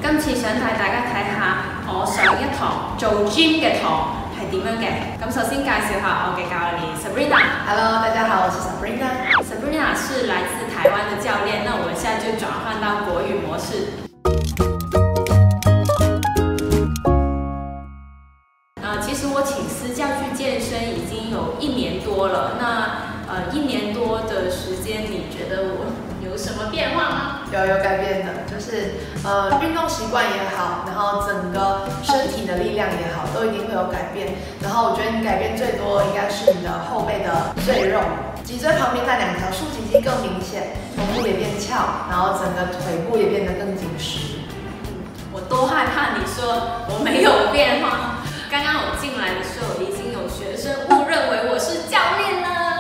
今次想帶大家睇下我上一堂做 gym 嘅堂係點樣嘅。咁首先介紹下我嘅教練 Sabrina。Hello， 大家好，我是 Sabrina。Sabrina 是來自台灣的教練，那我們現在就轉換到國語模式。其實我請私教去健身已經有1年多了。那1年多的時間，你覺得我有什麼變化嗎？有改變的，就是運動習慣也好，然後整個身體的力量也好，都一定會有改變。然後我覺得你改變最多應該是你的後背的赘肉，脊椎旁邊那2條豎脊肌更明顯，臀部也變翹，然後整個腿部也變得更緊實。我都害怕你說我沒有變化。剛剛我進來的時候，已經有學生誤認為我是教練了。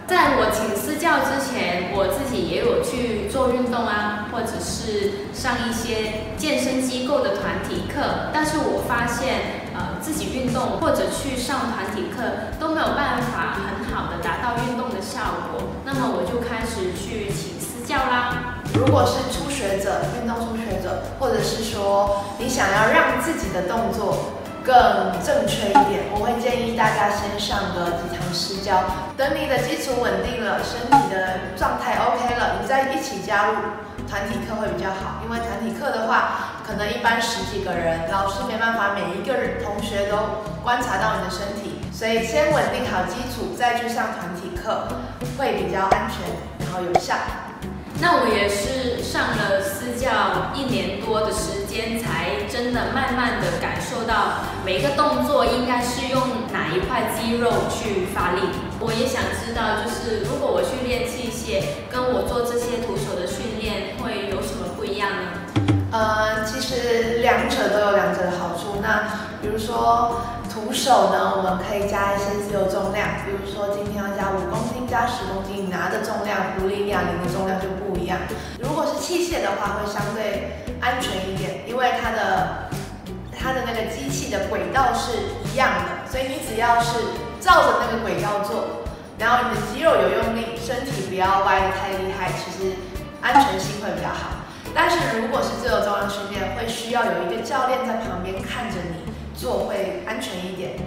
在我請私教之前，我自己也有去做運動啊，或者是上一些健身機構的團體課。但是我發現，自己運動或者去上團體課都沒有辦法很好的達到運動的效果。那麼我就開始去請私教啦。如果是初學者，運動初學者，或者是說你想要讓自己的動作更正確一點，我會建議大家先上個幾堂私教，等你的基礎穩定了，身體的狀態 OK 了，你再一起加入團體課會比較好。因為團體課的話，可能一班10幾個人，老師沒辦法每一個人同學都觀察到你的身體，所以先穩定好基礎，再去上團體課會比較安全，然後有效。那我也是上了私教1年多的時間，才真的慢慢的感受到每一個動作應該是用哪一塊肌肉去發力。我也想知道，就是如果我去練器械，跟我做這些徒手的訓練會有什麼不一樣呢？其實兩者都有兩者的好處。那比如說徒手呢，我們可以加一些自由重量，比如說今天要加5公斤、加10公斤，你拿的重量不一樣，你的重量就不一樣。如果是器械的話，會相對安全一點，因為它的那個機器的軌道是一樣的，所以你只要是照着那個軌道做，然後你的肌肉有用力，身體不要歪得太厲害，其實安全性會比較好。但是如果是自由重量訓練，會需要有一個教練在旁邊看着你做，會安全一點。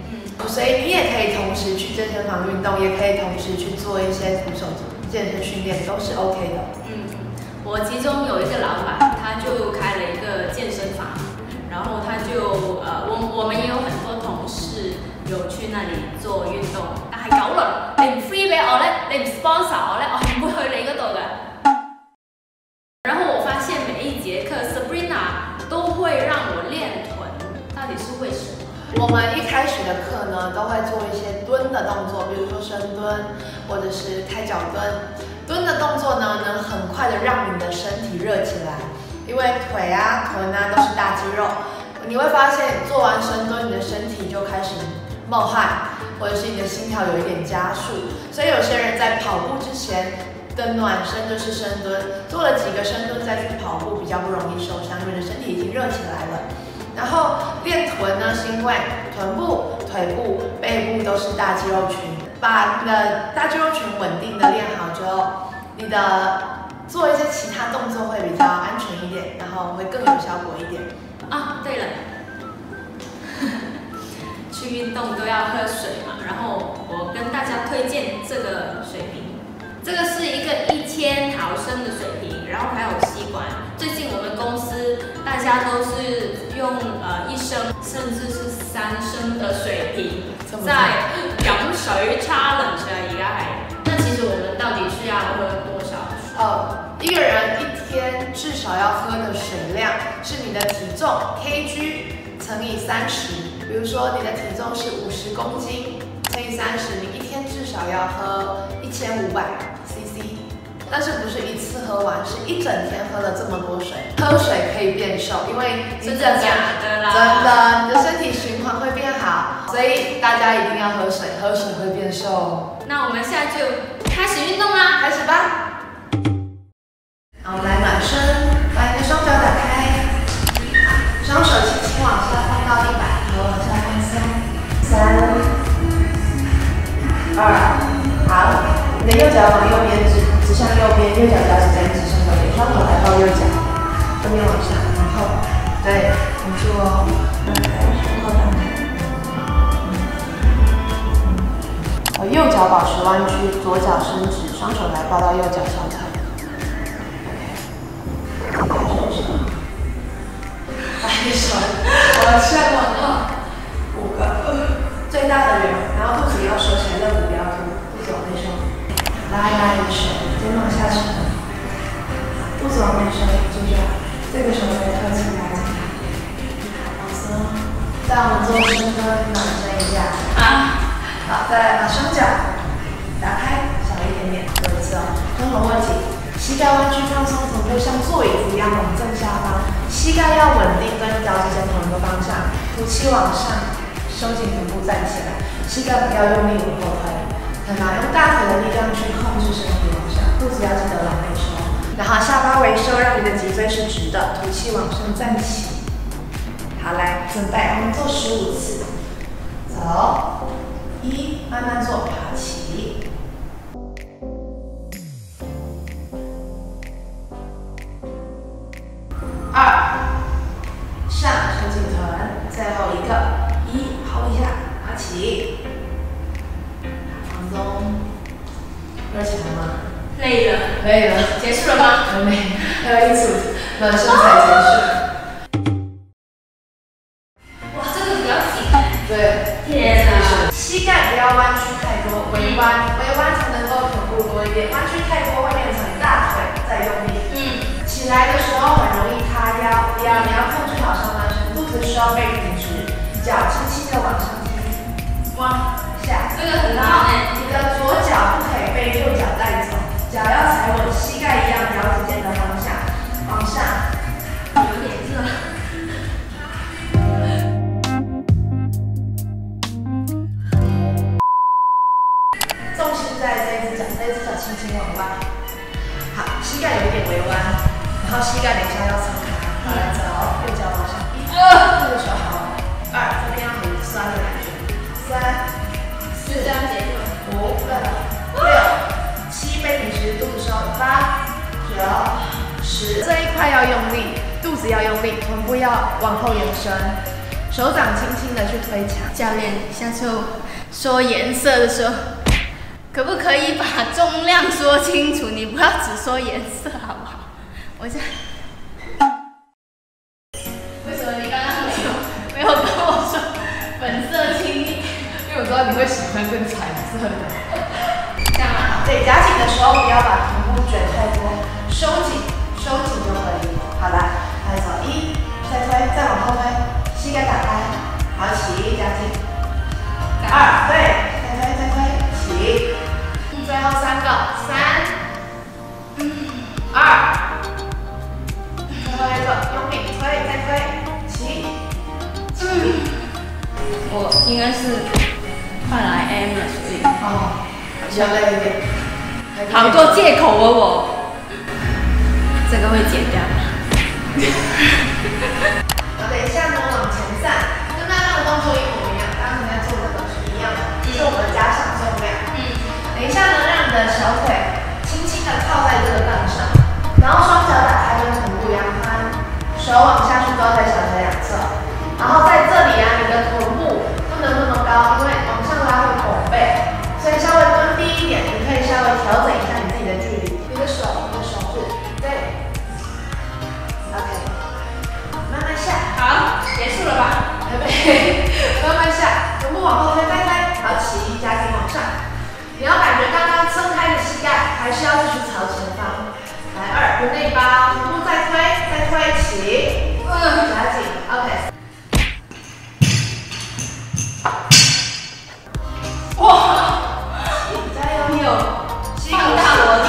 所以你也可以同時去健身房運動，也可以同時去做一些徒手健身訓練，都是 OK 的。我其中有一個老闆，他就開了一個健身房，然後他就我們也有很多同事有去那裡做運動，但係9輪你唔 free 俾我咧，你唔 sponsor 我咧，我係唔會去你嗰度嘅。然後我發現每一節課 Sabrina 都會讓我練臀，到底是為什麼？我們一開始的課呢，都會做一些蹲的動作，比如說深蹲，或者是開腳蹲。蹲的動作呢，能很快的讓你的身體熱起來，因為腿啊、臀啊都是大肌肉。你會發現做完深蹲，你的身體就開始冒汗，或者是你的心跳有一點加速。所以有些人在跑步之前的暖身就是深蹲，做了幾個深蹲再去跑步，比較不容易受傷，因為你的身體已經熱起來了。然後練臀呢，是因為臀部、腿部、背部都是大肌肉群，把你的大肌肉群穩定的練好之後，你的做一些其他動作會比較安全一點，然後會更有效果一點。啊，對了，去運動都要喝水嘛，然後我跟大家推薦這個水瓶，這個是一個1000毫升的水瓶，然後還有吸管。最近我們公司大家都是用1升甚至是3升的水瓶在飲水 challenge 而家係。那其實我們到底是要喝多少水？一個人1天至少要喝的水量是你的體重 kg 乘以30。比如說你的體重是50公斤乘以30，你1天至少要喝1500 cc。但是不是一次喝完，是一整天喝了這麼多水。喝水可以變瘦，因為你整個真的假的啦？真的，你的身體循環會變好，所以大家一定要喝水，喝水會變瘦。那我們現在就開始運動啦，開始吧。好，來暖身，把你的雙腳打開，雙手輕輕往下放到地板，頭往下放鬆。3、2，好，你的右腳往右邊指向右邊，右腳腳趾尖指向右邊，雙手抬到右腳。这边往下，然后，对，稳住哦。胸口打开。右脚保持弯曲，左脚伸直，双手来抱到右脚小腿。OK。开始手，往下往后，5个，最大的圆，然后肚子要收起来，肋骨不要凸，肚子往内收。拉一手，肩膀下沉，肚子往内收，注意这个手可以托起来。放松。再我们做深蹲，暖身一下。好，再来把双脚打开，小一点点，做一次哦。胸口握紧，膝盖弯曲放松，臀部像坐椅子一样往正下方，膝盖要稳定，跟脚趾尖同一个方向，吐气往上，收紧臀部站起来，膝盖不要用力往后推，看到用大腿的力量去控制身体往上，肚子要记得往内收，然后下巴微收，让你的脊椎是直的，吐气往上站起。好，来准备，我们做15次，走。1，慢慢做，爬起。2，上，收紧臀，最后一个，1，hold一下，爬起。放松。热起来吗？累了。累了。结束了吗？还没，还有一组暖身才结束。哇，这个比较紧。对。天哪！膝盖不要弯曲太多，微弯才能够臀部多一点，弯曲太多会变成大腿在用力。起来的时候很容易塌腰，你要控制好上半身，肚子需要背挺直，脚轻轻的往上提，往下。这个很好哎。你的左脚不可以被右脚带走，脚要踩稳膝盖一样脚趾尖的方向，往上。有点热。重心在这一只脚轻轻往外。好，膝盖有一点微弯，然后膝盖等一下要撑开。好，来走，右脚往上，1，这个手好，2，这边要很酸的感觉，3、4，这样结束，5，6、7，背挺直，肚子收，8、9、10，这一块要用力，肚子要用力，臀部要往后延伸，手掌轻轻的去推墙。教练，下次说颜色的时候，可不可以把重量说清楚？你不要只说颜色，好不好？我现在。为什么你刚刚没有跟我说粉色轻一点？因为我知道你会喜欢更彩色的。这样吗？对，夹紧的时候不要把臀部卷太多，收紧就可以。好了，来走，1，再推，再往后推，膝盖打开，好起，夹紧。2，对，再推，起。最后3个，3、2，最后一个，用力推，再推，起。我应该是快来 M 了，所以比较累一点。好多借口哦，我这个会剪掉。然后等一下呢，往前站，跟刚刚的动作一模一样，刚刚在做这个是一样的，只是我们加上重量。等一下呢，让你的小腿轻轻的靠在这个凳上，然后双脚打开跟臀部一样宽，手往下去抓在小腿两侧，然后在这里啊，你的臀部不能那么高，因为往上拉会拱背，所以稍微蹲低一点，你可以稍微调整一下你自己的距离，你的手是对 ，OK， 慢慢下，好，结束了吧？对，慢慢下，臀部往后推，再推，好起，夹紧往上。你要感觉刚刚撑开的膝盖还是要继续朝前方。来2，不内八，臀部再推起，夹紧 ，OK。哇，加油！你有放大我的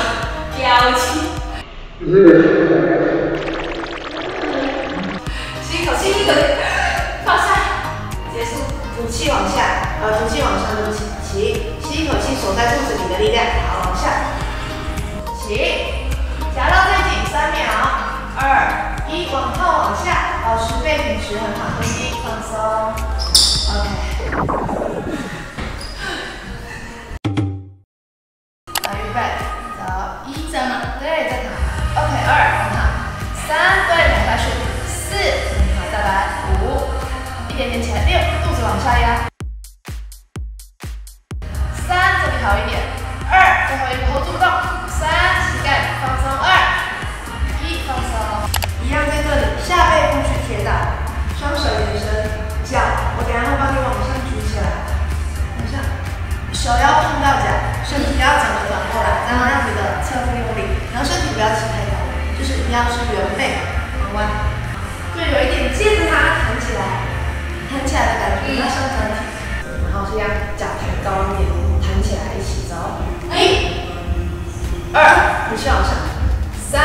表情。吸一口气，放下，结束，吐气往下，吐气往上，对不起，起，吸一口气，锁在肚子里的力量，好，往下，起，夹到最紧，3秒，2、1，往后往下，保持背挺直，很好，蹲低，放松 ，OK。预备，走，1，这样吗？对，再躺，OK，2，躺，3，对，2点点起来，6，肚子往下压。3，这里好一点。2，最后一个 hold 住不动。3，膝盖放松。2，1，放松。一样在这里，下背部去贴到，双手延伸，脚我等下会帮你往上举起来，往上，手要碰到脚，身体要整个转过来，然后让你的侧腹用力，然后身体不要起太高，就是一样是圆背，往弯，就有一点接着它弹起来，弹起来的感觉，要上身体，然后是一样脚抬高一点，弹起来一起走，1、2，继续往上，3、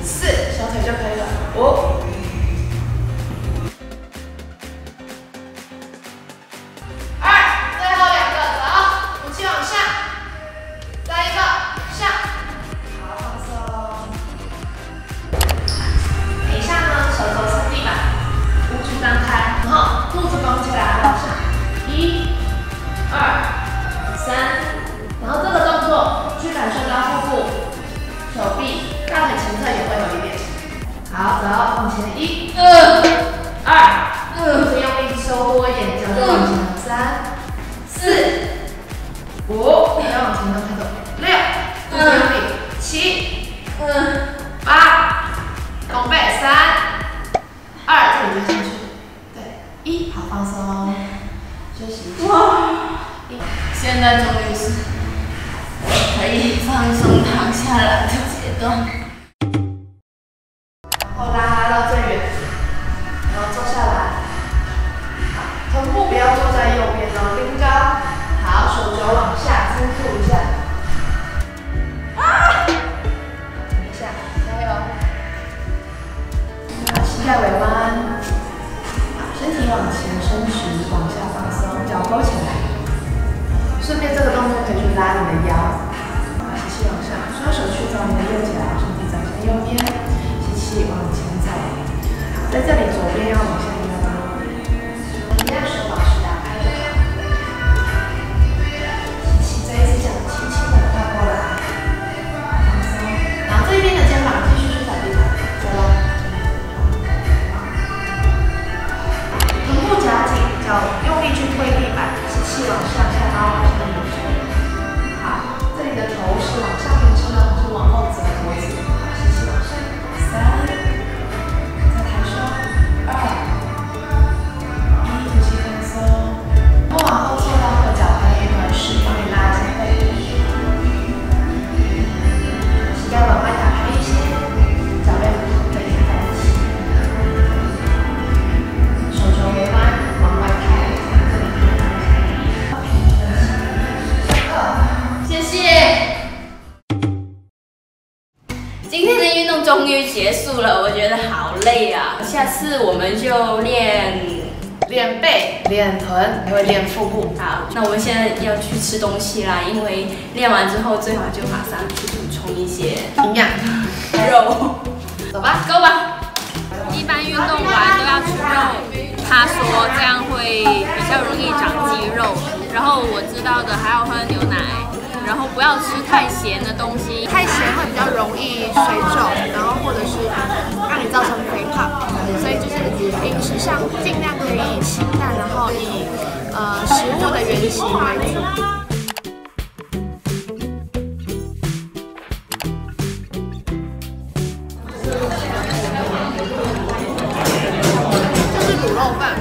4，小腿就可以了，5、2，最后2个走，武器往上，再一个上，好，放松。等一下呢，手肘撑地板，五指张开，然后肚子拱起来往上，1、2、3，然后这个动作去感受到腹部、手臂、大腿前侧也会有一点。好，走，往前1、2，肚子用力收多一点，脚就往前3、4、5，再往前动开走，6，肚子用力，7、8，拱背3、2，这里就进去，对，1，好，放松，休息一下。哇，现在终于是可以放松躺下来的阶段。然后拉到最远，然后坐下来。好，臀部不要坐在右边哦，拎高。好，手肘往下支撑一下。等一下，加油。膝盖微弯。好，身体往前伸直，往下放松，脚勾起来。顺便这个动作可以去拉你的腰。吸气往上，双手去找你的右脚，身体转向右边。吸气往前走。好，在这里左边要往下压到。一样手保持打开就好。吸气，这一只脚轻轻的跨过来，放松。然后这边的肩膀继续去找地板，再拉。臀部夹紧，脚用力去推地板。吸气往上，下巴往上延伸。好，这里的头是往上延伸的，是往后折脖子。好，吸气往上，3，再抬手，2、1，呼吸放松。我往后侧到合脚跟，一会儿是帮你拉一下背部。膝盖往外打开一些，脚背可以在一起。手肘微弯，往外开。谢谢。今天的运动终于结束了，我觉得好累啊！下次我们就练背、练臀，还会练腹部。好，那我们现在要去吃东西啦，因为练完之后最好就马上去补充一些营养肉。走吧，走吧。一般运动完都要吃肉，他说这样会比较容易长肌肉。然后我知道的还要喝牛奶。然后不要吃太咸的东西，太咸会比较容易水肿，然后或者是让你造成肥胖，所以就是饮食上尽量可以清淡，然后以食物的原型为主。这是卤肉饭，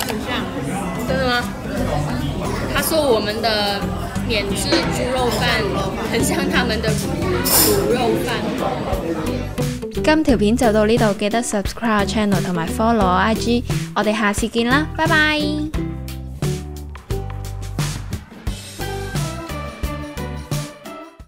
很像。真的吗？他说我们的免治猪肉飯很像他們的卤肉飯。今條片就到呢度，記得 subscribe channel 同埋 follow 我 IG，我哋下次見啦，拜拜。